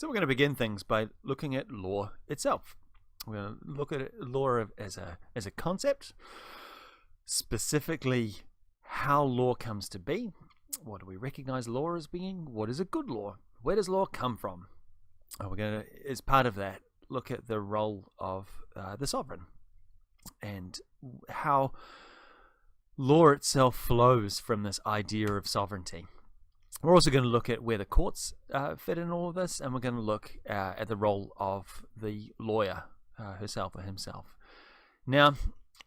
we're going to begin things by looking at law itself. We're going to look at law as a concept, specifically how law comes to be. What do we recognize law as being? What is a good law? Where does law come from? We're going to, as part of that, look at the role of the sovereign and how law itself flows from this idea of sovereignty. We're also going to look at where the courts fit in all of this, and we're going to look at the role of the lawyer herself or himself. Now,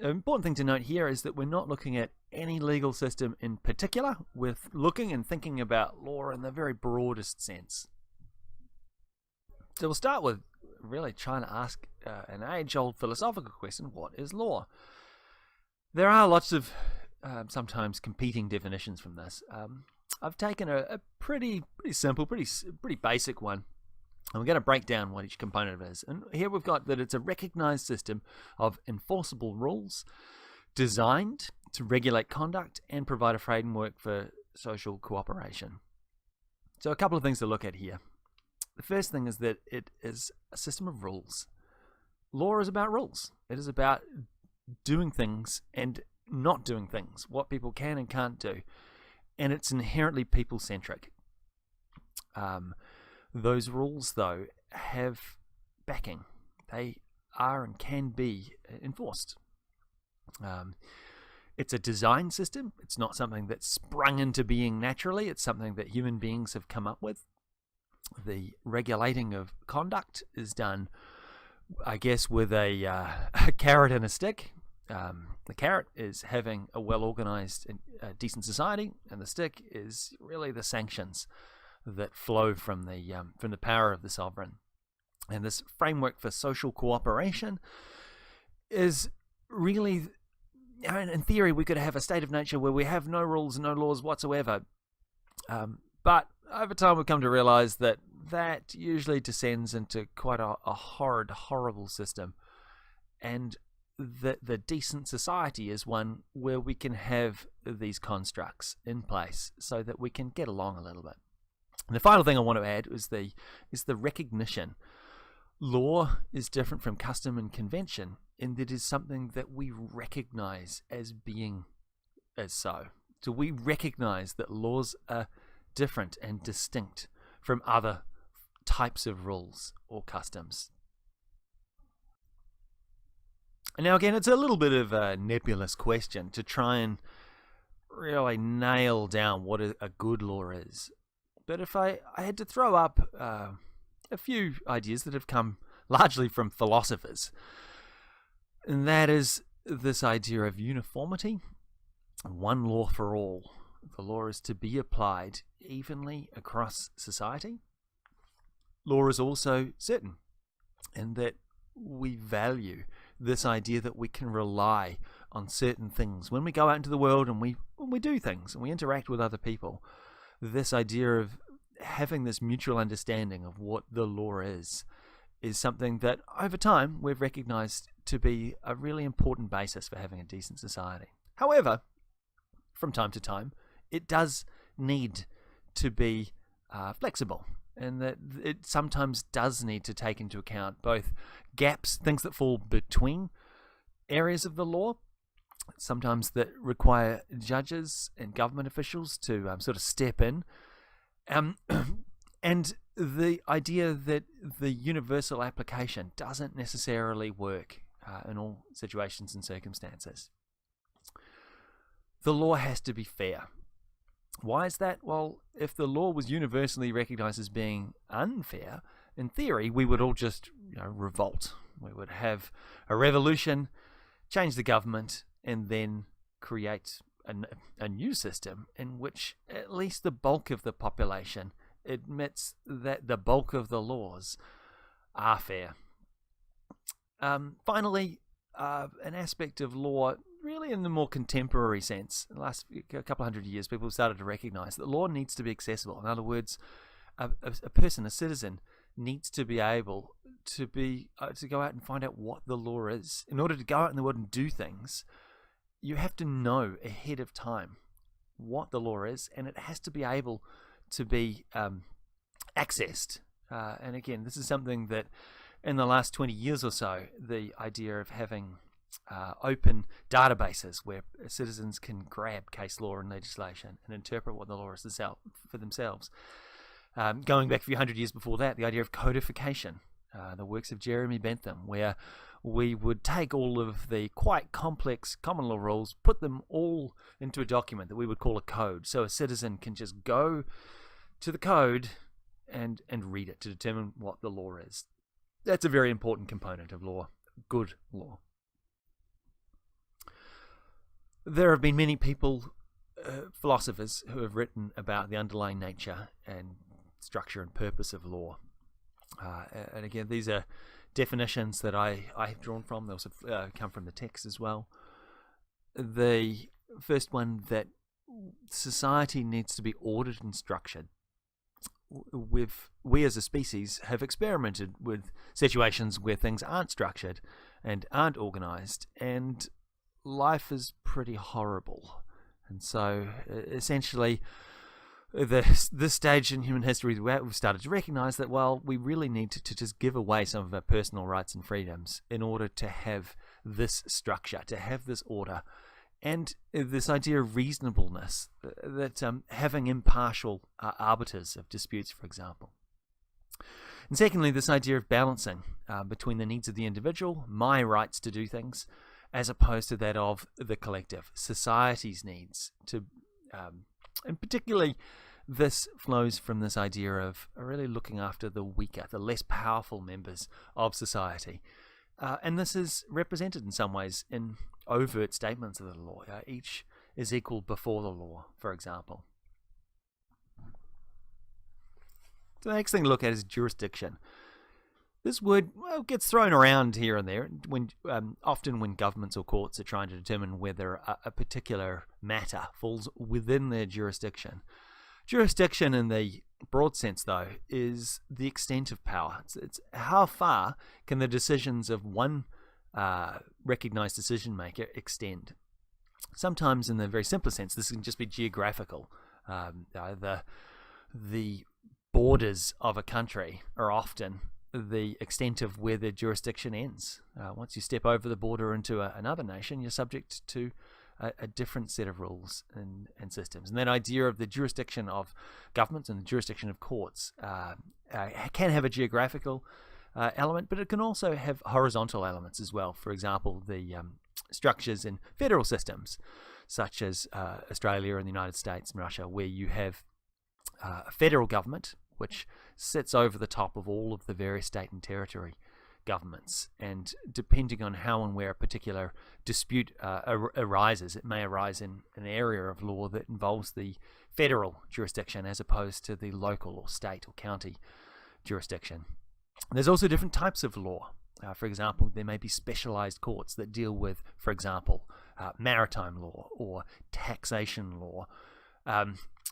an important thing to note here is that we're not looking at any legal system in particular. We're looking and thinking about law in the very broadest sense. So we'll start with really trying to ask an age-old philosophical question: what is law? There are lots of sometimes competing definitions from this. I've taken a pretty simple, pretty basic one, and we're going to break down what each component of it is. And here we've got that it's a recognized system of enforceable rules designed to regulate conduct and provide a framework for social cooperation. So a couple of things to look at here. The first thing is that it is a system of rules. Law is about rules. It is about doing things and not doing things, what people can and can't do. And it's inherently people-centric. Those rules, though, have backing. They are and can be enforced. It's a design system. It's not something that's sprung into being naturally. It's something that human beings have come up with. The regulating of conduct is done, I guess, with a carrot and a stick. The carrot is having a well-organized and decent society, and the stick is really the sanctions that flow from the power of the sovereign. And this framework for social cooperation is really, in theory, we could have a state of nature where we have no rules, no laws whatsoever. But over time, we've come to realize that that usually descends into quite a horrible system. And the decent society is one where we can have these constructs in place so that we can get along a little bit. And the final thing I want to add is the recognition. Law is different from custom and convention in that it is something that we recognize as being as so. So we recognize that laws are different and distinct from other types of rules or customs. Now again, it's a little bit of a nebulous question to try and really nail down what a good law is. But if I had to throw up a few ideas that have come largely from philosophers, and that is this idea of uniformity, one law for all. The law is to be applied evenly across society. Law is also certain, in that we value this idea that we can rely on certain things when we go out into the world and when we do things and we interact with other people. This idea of having this mutual understanding of what the law is something that over time we've recognized to be a really important basis for having a decent society. However, from time to time, it does need to be flexible, and that it sometimes does need to take into account both gaps, things that fall between areas of the law, sometimes that require judges and government officials to sort of step in, and the idea that the universal application doesn't necessarily work in all situations and circumstances. The law has to be fair. Why is that? Well, if the law was universally recognized as being unfair, in theory, we would all just revolt. We would have a revolution, change the government, and then create a new system in which at least the bulk of the population admits that the bulk of the laws are fair. Finally, an aspect of law, really in the more contemporary sense, in the last couple of hundred years, people have started to recognize that law needs to be accessible. In other words, a person, a citizen, needs to be able to go out and find out what the law is. In order to go out in the world and do things, you have to know ahead of time what the law is, and it has to be able to be accessed And again, this is something that in the last 20 years or so, the idea of having open databases where citizens can grab case law and legislation and interpret what the law is for themselves. Going back a few hundred years before that, the idea of codification, the works of Jeremy Bentham, where we would take all of the quite complex common law rules, put them all into a document that we would call a code, so a citizen can just go to the code and read it to determine what the law is. That's a very important component of law, good law. There have been many people, philosophers, who have written about the underlying nature and structure and purpose of law. And again, these are definitions that I have drawn from. They also come from the text as well. The first one, that society needs to be ordered and structured. We as a species have experimented with situations where things aren't structured and aren't organized, and life is pretty horrible. And so essentially this stage in human history where we've started to recognize that, well, we really need to just give away some of our personal rights and freedoms in order to have this structure, to have this order, and this idea of reasonableness, that having impartial arbiters of disputes, for example. And secondly, this idea of balancing between the needs of the individual, my rights to do things, as opposed to that of the collective, society's needs to, and particularly this flows from this idea of really looking after the weaker, the less powerful members of society. And this is represented in some ways in overt statements of the law. Each is equal before the law, for example. So the next thing to look at is jurisdiction. This word gets thrown around here and there often when governments or courts are trying to determine whether a particular matter falls within their jurisdiction. Jurisdiction in the broad sense, though, is the extent of power. It's how far can the decisions of one recognized decision maker extend. Sometimes in the very simplest sense, this can just be geographical. The borders of a country are often the extent of where their jurisdiction ends. Once you step over the border into another nation, you're subject to a different set of rules and systems. And that idea of the jurisdiction of governments and the jurisdiction of courts can have a geographical element, but it can also have horizontal elements as well. For example, the structures in federal systems, such as Australia and the United States and Russia, where you have a federal government which sits over the top of all of the various state and territory governments, and depending on how and where a particular dispute arises, it may arise in an area of law that involves the federal jurisdiction as opposed to the local or state or county jurisdiction. There's also different types of law. For example, there may be specialized courts that deal with, for example, maritime law or taxation law.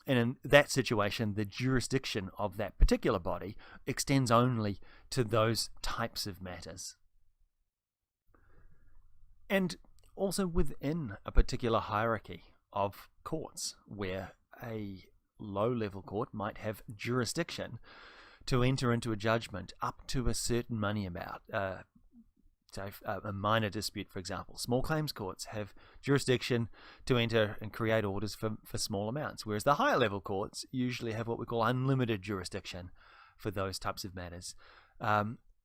And in that situation, the jurisdiction of that particular body extends only to those types of matters. And also within a particular hierarchy of courts, where a low-level court might have jurisdiction to enter into a judgment up to a certain money amount. So a minor dispute, for example. Small claims courts have jurisdiction to enter and create orders for small amounts, whereas the higher level courts usually have what we call unlimited jurisdiction for those types of matters.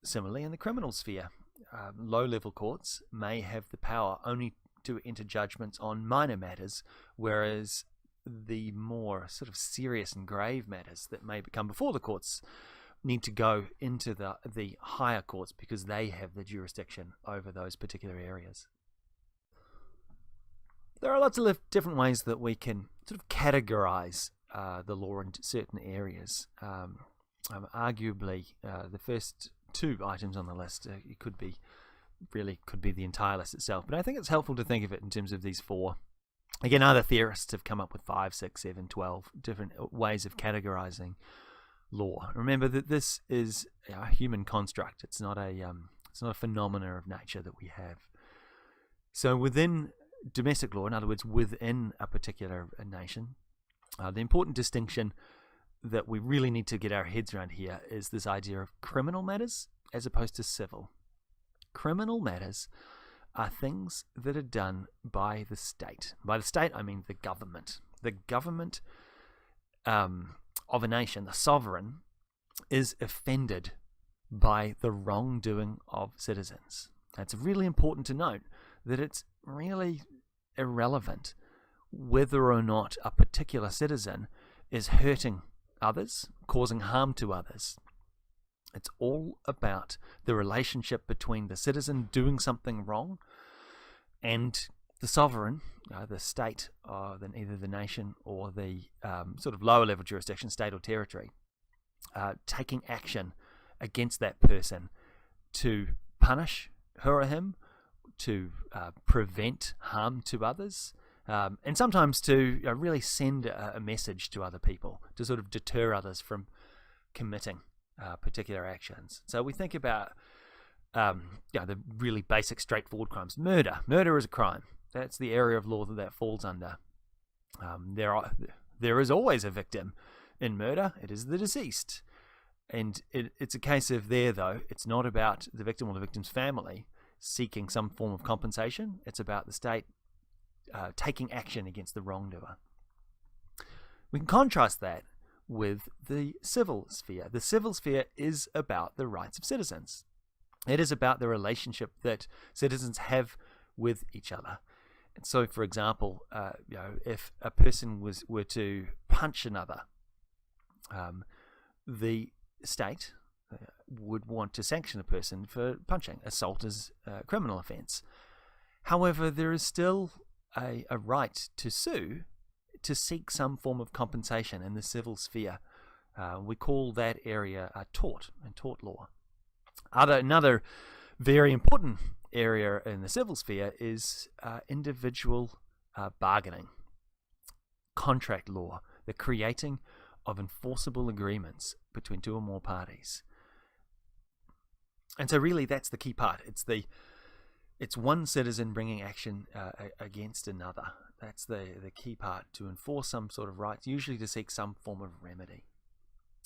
Similarly, in the criminal sphere, low-level courts may have the power only to enter judgments on minor matters, whereas the more sort of serious and grave matters that may come before the courts need to go into the higher courts because they have the jurisdiction over those particular areas. There are lots of different ways that we can sort of categorize the law in certain areas. Arguably, the first two items on the list could be the entire list itself, but I think it's helpful to think of it in terms of these four. Again, other theorists have come up with 5, 6, 7, 12 different ways of categorizing law. Remember that this is a human construct. It's not a phenomena of nature that we have. So within domestic law, in other words, within a particular nation, the important distinction that we really need to get our heads around here is this idea of criminal matters as opposed to civil. Criminal matters are things that are done by the state. By the state, I mean the government. The government of a nation, the sovereign, is offended by the wrongdoing of citizens. It's really important to note that it's really irrelevant whether or not a particular citizen is hurting others, causing harm to others. It's all about the relationship between the citizen doing something wrong and the sovereign, the state, or then either the nation or the sort of lower level jurisdiction, state or territory, taking action against that person to punish her or him, to prevent harm to others, and sometimes to really send a message to other people to sort of deter others from committing particular actions. So we think about the really basic, straightforward crimes. Murder. Murder is a crime. That's the area of law that falls under. There is always a victim in murder. It is the deceased. And it's a case of there, though, it's not about the victim or the victim's family seeking some form of compensation. It's about the state taking action against the wrongdoer. We can contrast that with the civil sphere. The civil sphere is about the rights of citizens. It is about the relationship that citizens have with each other. And so, for example, if a person were to punch another, the state would want to sanction a person for punching. Assault is a criminal offence. However, there is still a right to sue to seek some form of compensation in the civil sphere. We call that area tort and tort law. Another very important area in the civil sphere is individual bargaining, contract law, the creating of enforceable agreements between two or more parties. And so really that's the key part. It's one citizen bringing action against another. That's the key part, to enforce some sort of rights, usually to seek some form of remedy.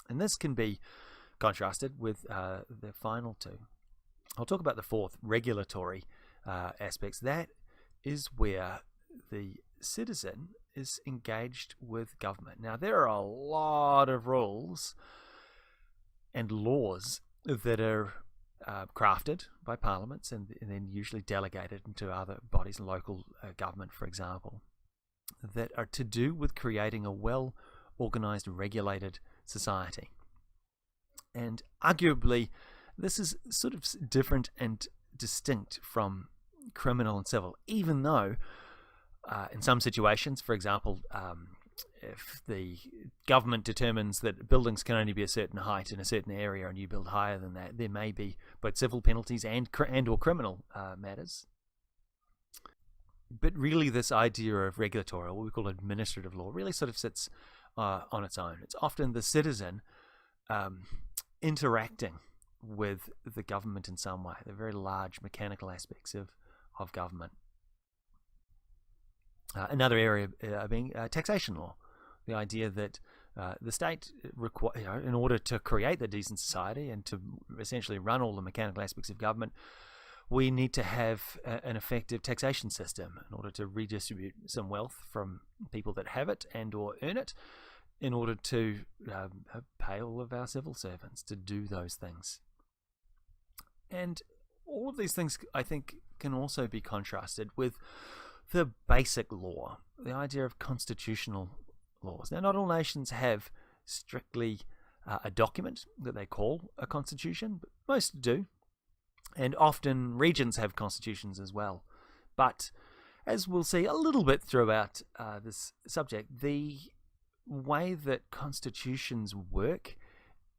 And this can be contrasted with the final two. I'll talk about the fourth, regulatory aspects. That is where the citizen is engaged with government. Now, there are a lot of rules and laws that are crafted by parliaments and then usually delegated into other bodies, local government, for example, that are to do with creating a well-organized, regulated society. And arguably, this is sort of different and distinct from criminal and civil, even though in some situations, for example, if the government determines that buildings can only be a certain height in a certain area and you build higher than that, there may be both civil penalties and or criminal matters. But really this idea of regulatory, or what we call administrative law, really sort of sits on its own. It's often the citizen interacting with the government in some way, the very large mechanical aspects of government. Another area being taxation law, the idea that the state, in order to create the decent society and to essentially run all the mechanical aspects of government, we need to have an effective taxation system in order to redistribute some wealth from people that have it and or earn it, in order to pay all of our civil servants to do those things. And all of these things, I think, can also be contrasted with the basic law, the idea of constitutional laws. Now, not all nations have strictly a document that they call a constitution, but most do. And often regions have constitutions as well. But as we'll see a little bit throughout this subject, the way that constitutions work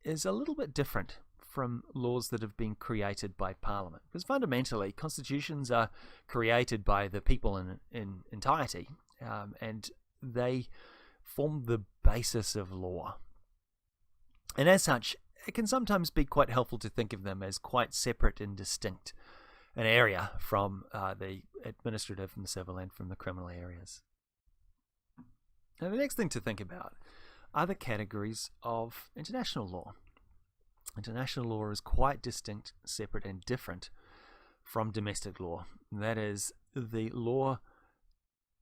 is a little bit different from laws that have been created by Parliament. Because fundamentally, constitutions are created by the people in entirety, and they form the basis of law. And as such, it can sometimes be quite helpful to think of them as quite separate and distinct an area from the administrative and the civil and from the criminal areas. Now, the next thing to think about other categories of international law. International law is quite distinct, separate, and different from domestic law. That is, the law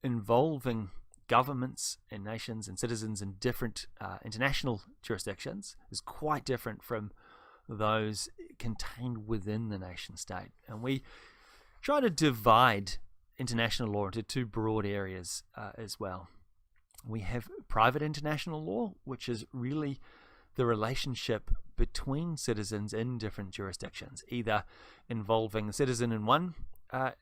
involving governments and nations and citizens in different international jurisdictions is quite different from those contained within the nation state. And we try to divide international law into two broad areas as well. We have private international law, which is really the relationship between citizens in different jurisdictions, either involving a citizen in one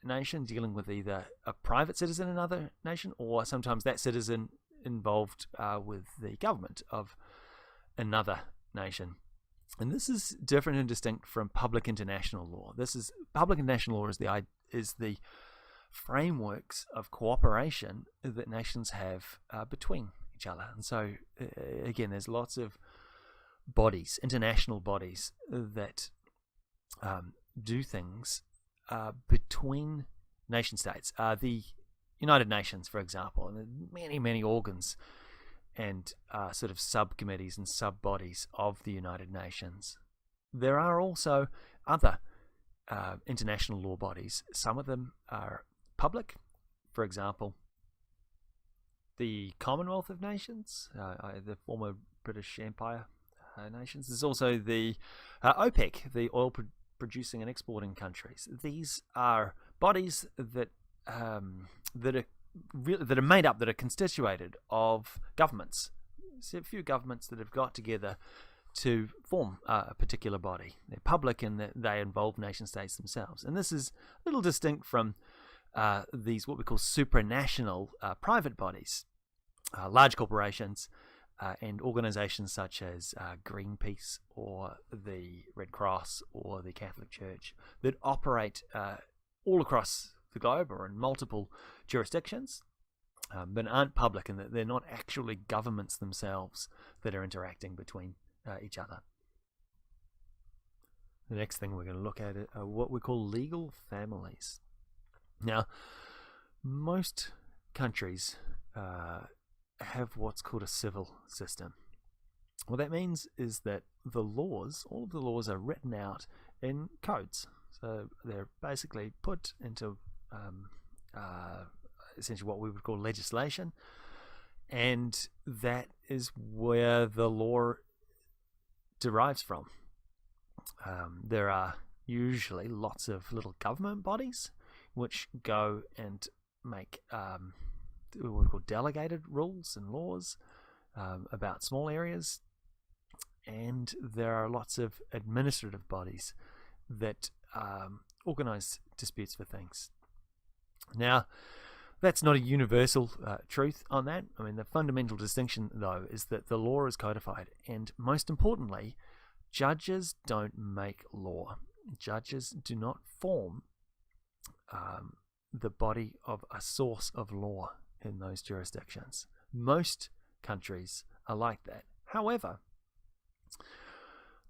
nation dealing with either a private citizen in another nation, or sometimes that citizen involved with the government of another nation. And this is different and distinct from public international law. Public international law is the frameworks of cooperation that nations have between each other. And so again, there's lots of bodies, international bodies, that do things between nation states. The United Nations, for example, and many organs and sort of subcommittees and sub-bodies of the United Nations. There are also other international law bodies. Some of them are public, for example, the Commonwealth of Nations, the former British Empire nations. There's also the OPEC, the oil producing and exporting countries. These are bodies that are made up, that are constituted of governments. So a few governments that have got together to form a particular body. They're public in that they involve nation states themselves. And this is a little distinct from these what we call supranational private bodies, large corporations and organizations such as Greenpeace or the Red Cross or the Catholic Church that operate all across the globe or in multiple jurisdictions, but aren't public, and that they're not actually governments themselves that are interacting between each other. The next thing we're going to look at are what we call legal families. Now, most countries have what's called a civil system. What that means is that the laws, all of the laws, are written out in codes. So they're basically put into essentially what we would call legislation, and that is where the law derives from. There are usually lots of little government bodies which go and make what we call delegated rules and laws about small areas, and there are lots of administrative bodies that organize disputes for things. Now, that's not a universal truth on that. I mean, the fundamental distinction, though, is that the law is codified, and most importantly, judges don't make law. Judges do not form the body of a source of law in those jurisdictions. Most countries are like that. However,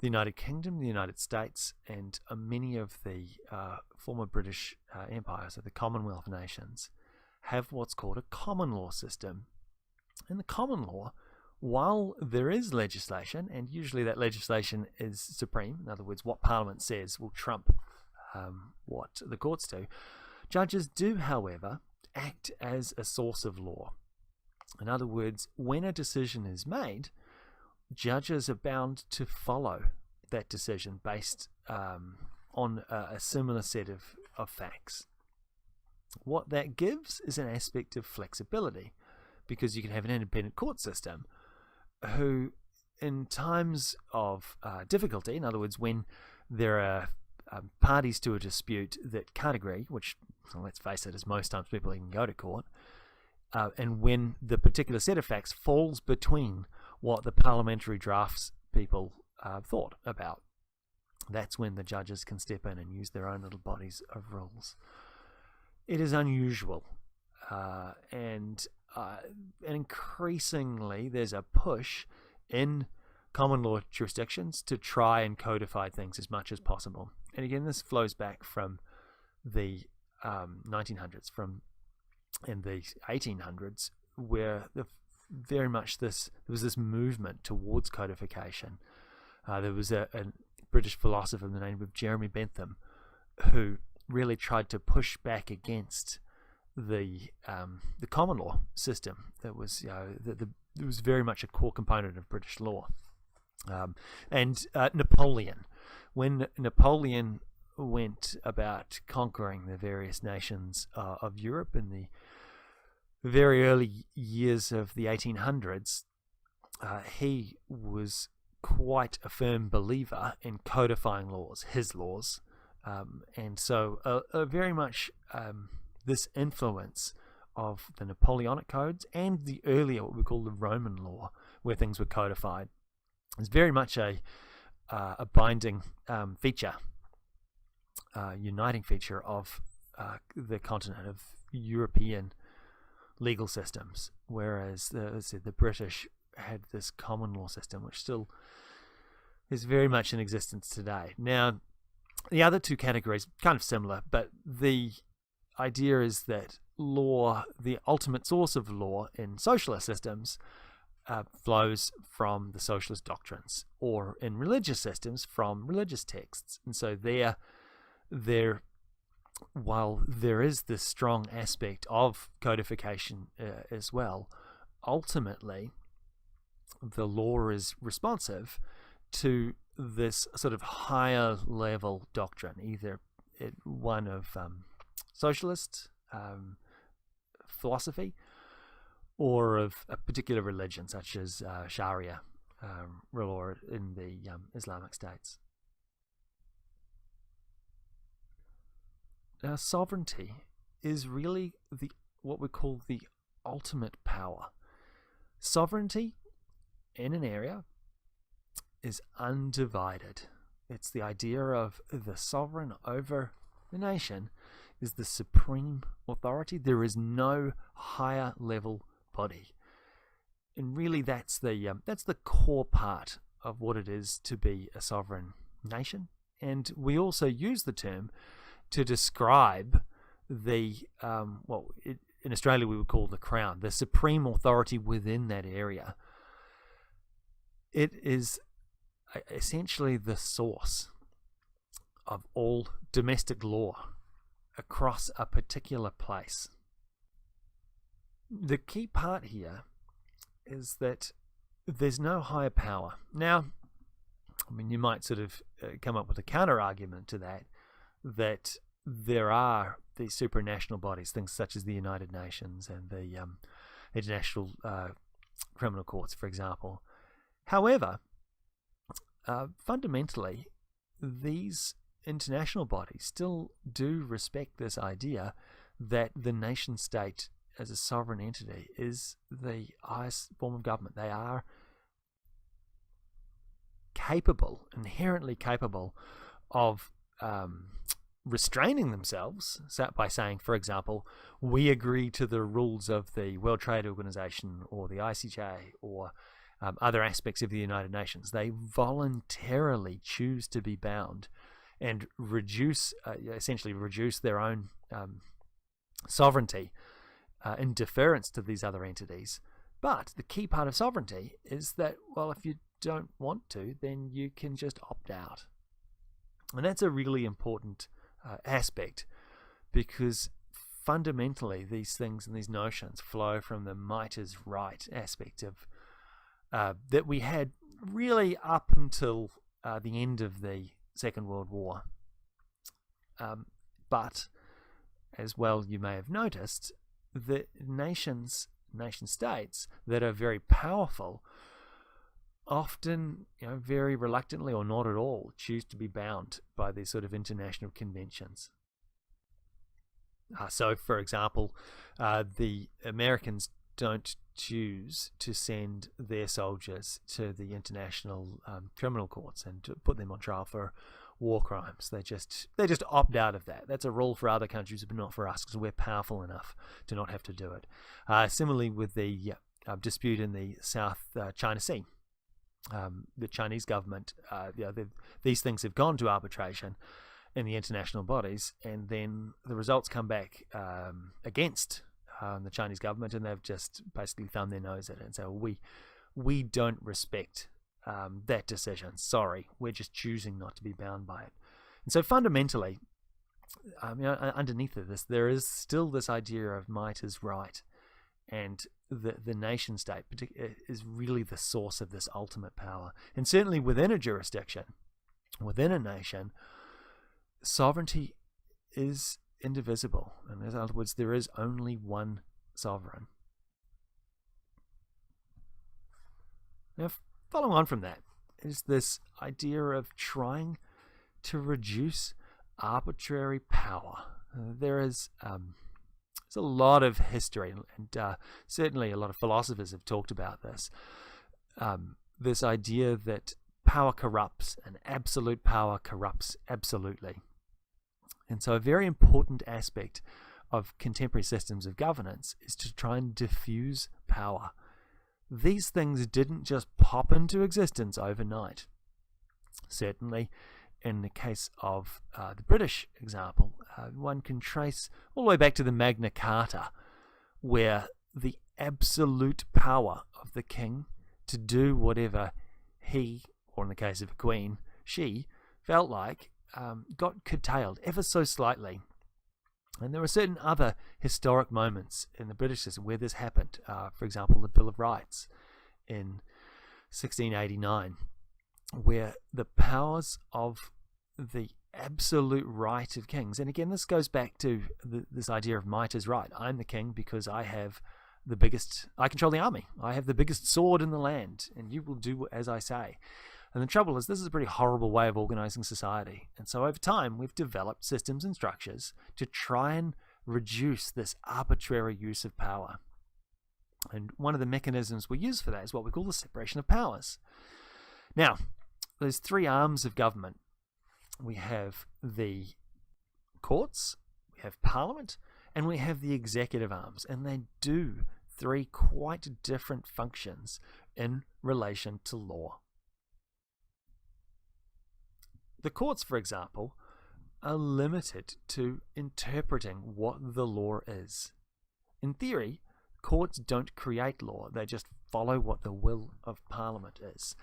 the United Kingdom, the United States, and many of the former British empires, so the Commonwealth nations, have what's called a common law system. In the common law, while there is legislation, and usually that legislation is supreme, in other words, what Parliament says will trump what the courts do, judges do, however, act as a source of law. In other words, when a decision is made, judges are bound to follow that decision based on a similar set of facts. What that gives is an aspect of flexibility, because you can have an independent court system who, in times of difficulty, in other words, when there are parties to a dispute that can't agree, which, well, let's face it, is most times people even go to court, and when the particular set of facts falls between what the parliamentary drafts people thought about, that's when the judges can step in and use their own little bodies of rules. It is unusual, and increasingly there's a push in common law jurisdictions to try and codify things as much as possible. And again, this flows back from the 1900s and the 1800s, where the very much there was this movement towards codification. There was a British philosopher by the name of Jeremy Bentham who really tried to push back against the common law system that was it was very much a core component of British law. And Napoleon, when Napoleon went about conquering the various nations of Europe in the very early years of the 1800s, he was quite a firm believer in codifying laws, his laws, and so very much this influence of the Napoleonic codes and the earlier what we call the Roman law, where things were codified, is very much a binding feature, uniting feature of the continent of European legal systems, whereas the British had this common law system, which still is very much in existence today. Now, the other two categories kind of similar, but the idea is that law, the ultimate source of law in socialist systems, flows from the socialist doctrines, or in religious systems from religious texts. And so while there is this strong aspect of codification as well, ultimately the law is responsive to this sort of higher level doctrine, either one of socialist philosophy or of a particular religion, such as Sharia law in the Islamic states. Now, sovereignty is really what we call the ultimate power. Sovereignty in an area is undivided. It's the idea of the sovereign over the nation is the supreme authority. There is no higher level body, and really that's the core part of what it is to be a sovereign nation. And we also use the term to describe the in Australia we would call the Crown, the supreme authority within that area. It is essentially the source of all domestic law across a particular place. The key part here is that there's no higher power. Now, I mean, you might sort of come up with a counter argument to that there are these supranational bodies, things such as the United Nations and the International Criminal Courts, for example. However, fundamentally, these international bodies still do respect this idea that the nation state as a sovereign entity is the highest form of government. They are inherently capable of restraining themselves by saying, for example, we agree to the rules of the World Trade Organization or the ICJ or other aspects of the United Nations. They voluntarily choose to be bound and essentially reduce their own sovereignty in deference to these other entities. But the key part of sovereignty is that, well, if you don't want to, then you can just opt out. And that's a really important aspect, because fundamentally these things and these notions flow from the might is right aspect of that we had really up until the end of the Second World War. But as well, you may have noticed that nation states that are very powerful often, very reluctantly or not at all, choose to be bound by these sort of international conventions. So, for example, the Americans don't choose to send their soldiers to the international criminal courts and to put them on trial for war crimes. They just opt out of that. That's a rule for other countries, but not for us, because we're powerful enough to not have to do it. Similarly, with the dispute in the South China Sea. The Chinese government, these things have gone to arbitration in the international bodies, and then the results come back against the Chinese government, and they've just basically thumbed their nose at it and said, well, we don't respect that decision. Sorry, we're just choosing not to be bound by it. And so fundamentally, underneath of this, there is still this idea of might is right, and the nation state is really the source of this ultimate power. And certainly within a jurisdiction, within a nation, sovereignty is indivisible. And in other words, there is only one sovereign. Now, following on from that is this idea of trying to reduce arbitrary power. There's a lot of history, and certainly a lot of philosophers have talked about this. This idea that power corrupts, and absolute power corrupts absolutely. And so a very important aspect of contemporary systems of governance is to try and diffuse power. These things didn't just pop into existence overnight. Certainly, in the case of the British example, one can trace all the way back to the Magna Carta, where the absolute power of the king to do whatever he, or in the case of a queen, she, felt like, got curtailed ever so slightly. And there are certain other historic moments in the British system where this happened. For example, the Bill of Rights in 1689, where the powers of the absolute right of kings, and again this goes back to this idea of might is right. I'm the king because I control the army, I have the biggest sword in the land, and you will do as I say. And the trouble is, this is a pretty horrible way of organizing society. And so over time, we've developed systems and structures to try and reduce this arbitrary use of power. And one of the mechanisms we use for that is what we call the separation of powers. Now, there's three arms of government. We have the courts, we have Parliament, and we have the executive arms. And they do three quite different functions in relation to law. The courts, for example, are limited to interpreting what the law is. In theory, courts don't create law, they just follow what the will of Parliament is.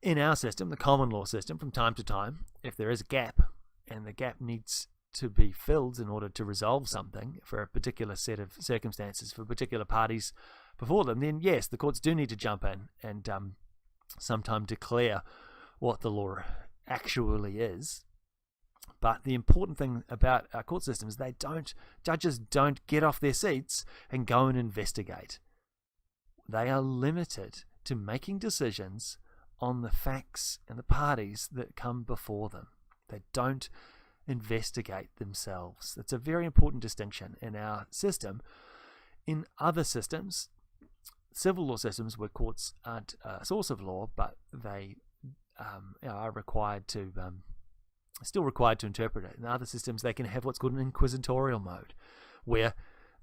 In our system, the common law system, from time to time, if there is a gap, and the gap needs to be filled in order to resolve something for a particular set of circumstances, for particular parties before them, then yes, the courts do need to jump in and sometimes declare what the law actually is. But the important thing about our court system is judges don't get off their seats and go and investigate. They are limited to making decisions on the facts and the parties that come before them. They don't investigate themselves. It's a very important distinction in our system. In other systems, civil law systems where courts aren't a source of law, but they are still required to interpret it. In other systems, they can have what's called an inquisitorial mode, where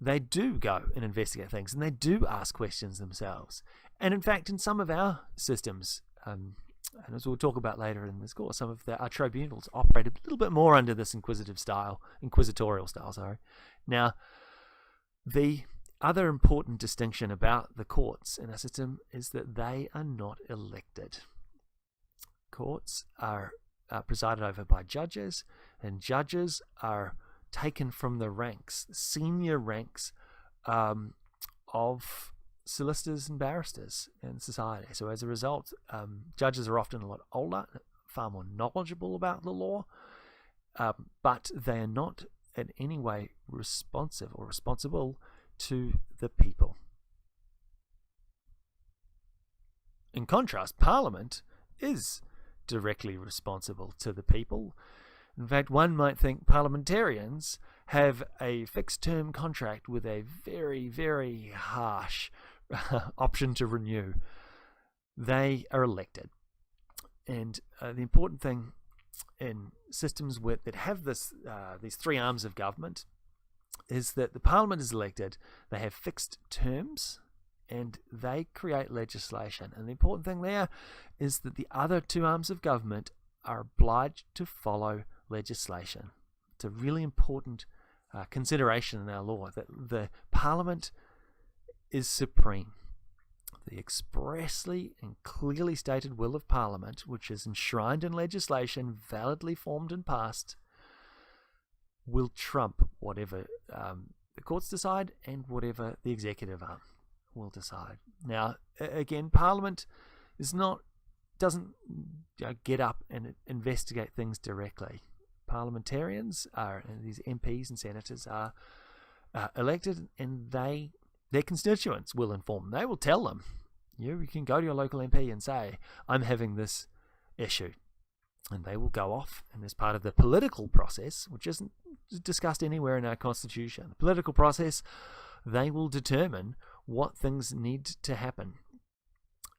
they do go and investigate things, and they do ask questions themselves. And in fact, in some of our systems, and as we'll talk about later in this course, some of our tribunals operate a little bit more under this inquisitorial style. Now, the other important distinction about the courts in our system is that they are not elected. Courts are presided over by judges, and judges are taken from the ranks, senior ranks of solicitors and barristers in society. So as a result, judges are often a lot older, far more knowledgeable about the law, but they are not in any way responsible to the people. In contrast, Parliament is directly responsible to the people. In fact, one might think parliamentarians have a fixed-term contract with a very, very harsh option to renew. They are elected. And the important thing in systems that have these three arms of government is that the Parliament is elected, they have fixed terms, and they create legislation. And the important thing there is that the other two arms of government are obliged to follow legislation. It's a really important consideration in our law, that the Parliament is supreme. The expressly and clearly stated will of Parliament, which is enshrined in legislation, validly formed and passed, will trump whatever the courts decide and whatever the executive arm will decide. Now, again, Parliament doesn't get up and investigate things directly. Parliamentarians these MPs and senators are elected, and their constituents will inform them. They will tell them. You can go to your local MP and say, I'm having this issue. And they will go off, and as part of the political process, which isn't discussed anywhere in our Constitution, the political process, they will determine what things need to happen.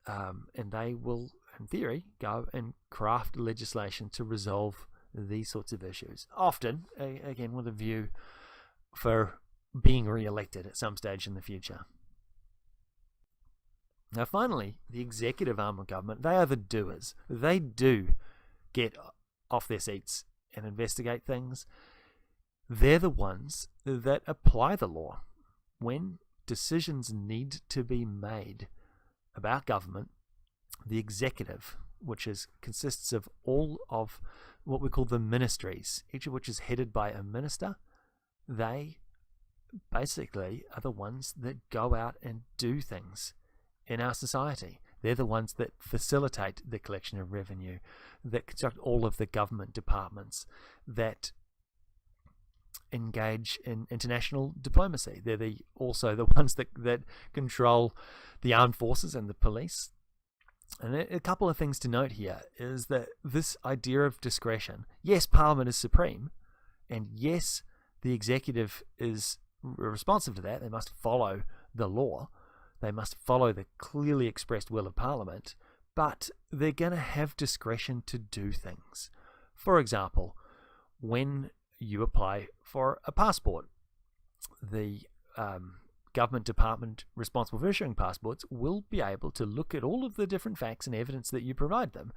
And they will, in theory, go and craft legislation to resolve these sorts of issues. Often, again, with a view for being re-elected at some stage in the future. Now, finally, the executive arm of government, they are the doers. They do get off their seats and investigate things. They're the ones that apply the law. When decisions need to be made about government, the executive, which consists of all of what we call the ministries, each of which is headed by a minister, they basically are the ones that go out and do things in our society. They're the ones that facilitate the collection of revenue, that conduct all of the government departments, that engage in international diplomacy. They're also the ones that control the armed forces and the police. And a couple of things to note here is that this idea of discretion, yes, Parliament is supreme, and yes, the executive is responsive to that. They must follow the law. They must follow the clearly expressed will of Parliament, but they're going to have discretion to do things. For example, when you apply for a passport, the government department responsible for issuing passports will be able to look at all of the different facts and evidence that you provide them,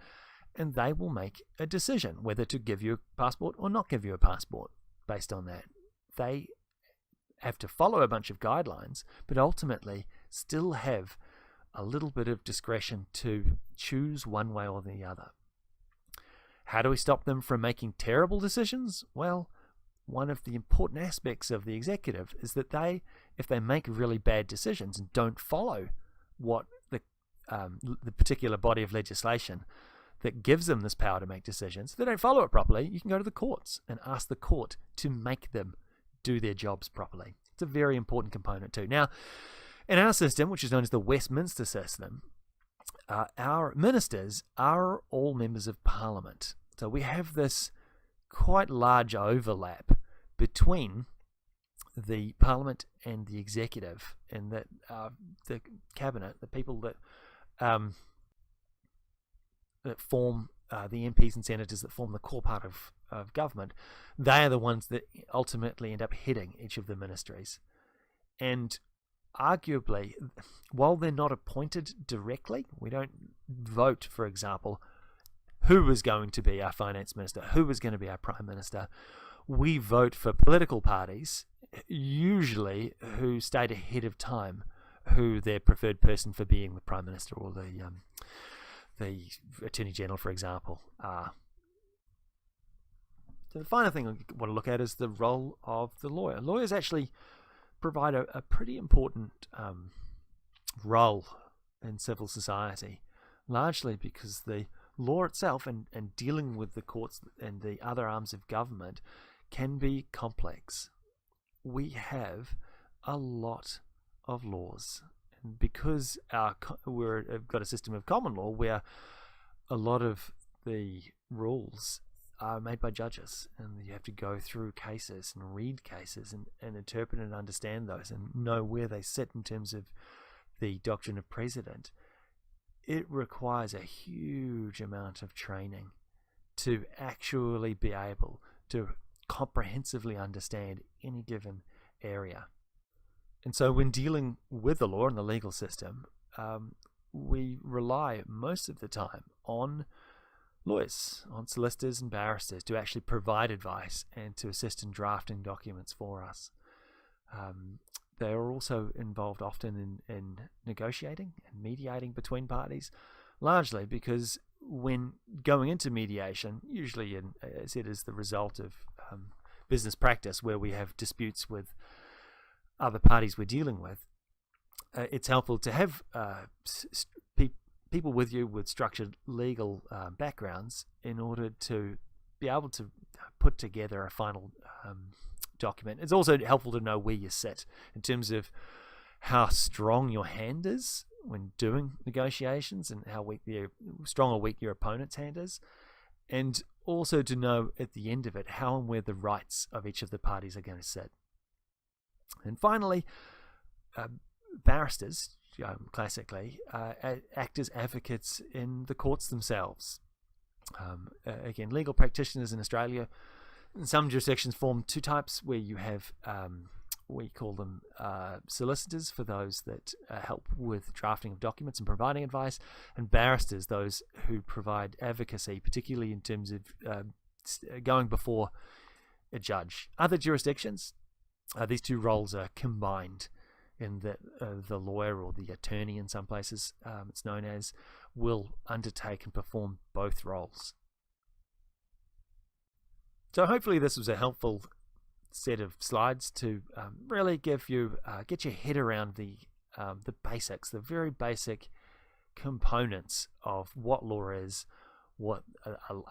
and they will make a decision whether to give you a passport or not give you a passport based on that. They have to follow a bunch of guidelines, but ultimately still have a little bit of discretion to choose one way or the other. How do we stop them from making terrible decisions? Well, one of the important aspects of the executive is that if they make really bad decisions and don't follow what the particular body of legislation that gives them this power to make decisions, if they don't follow it properly, you can go to the courts and ask the court to make them do their jobs properly. It's a very important component too. Now, in our system, which is known as the Westminster system, our ministers are all members of Parliament. So we have this quite large overlap between the Parliament and the executive, and that the cabinet, the people that form the MPs and senators that form the core part of government, they are the ones that ultimately end up heading each of the ministries. And arguably, while they're not appointed directly, we don't vote, for example, who is going to be our finance minister, who is going to be our prime minister. We vote for political parties, usually who state ahead of time who their preferred person for being the prime minister or the attorney general, for example, are. So the final thing I want to look at is the role of the lawyer. Lawyers actually provide a pretty important role in civil society, largely because the law itself and dealing with the courts and the other arms of government can be complex. We have a lot of laws, and because we've got a system of common law where a lot of the rules are made by judges, and you have to go through cases and read cases and interpret and understand those and know where they sit in terms of the doctrine of precedent. It requires a huge amount of training to actually be able to comprehensively understand any given area. And so when dealing with the law and the legal system, we rely most of the time on lawyers, on solicitors and barristers to actually provide advice and to assist in drafting documents for us. They are also involved often in negotiating and mediating between parties, largely because when going into mediation, usually as it is the result of business practice where we have disputes with other parties we're dealing with, it's helpful to have people with you with structured legal backgrounds in order to be able to put together a final document. It's also helpful to know where you sit in terms of how strong your hand is when doing negotiations and how strong or weak your opponent's hand is, and also to know at the end of it how and where the rights of each of the parties are going to sit. And finally, barristers classically act as advocates in the courts themselves. Again, legal practitioners in Australia, in some jurisdictions, form two types, where you have we call them solicitors, for those that help with drafting of documents and providing advice, and barristers, those who provide advocacy, particularly in terms of going before a judge. Other jurisdictions, these two roles are combined in that the lawyer, or the attorney in some places it's known as, will undertake and perform both roles. So hopefully this was a helpful set of slides to really give you get your head around the basics, the very basic components of what law is, what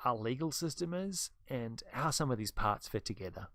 our legal system is, and how some of these parts fit together.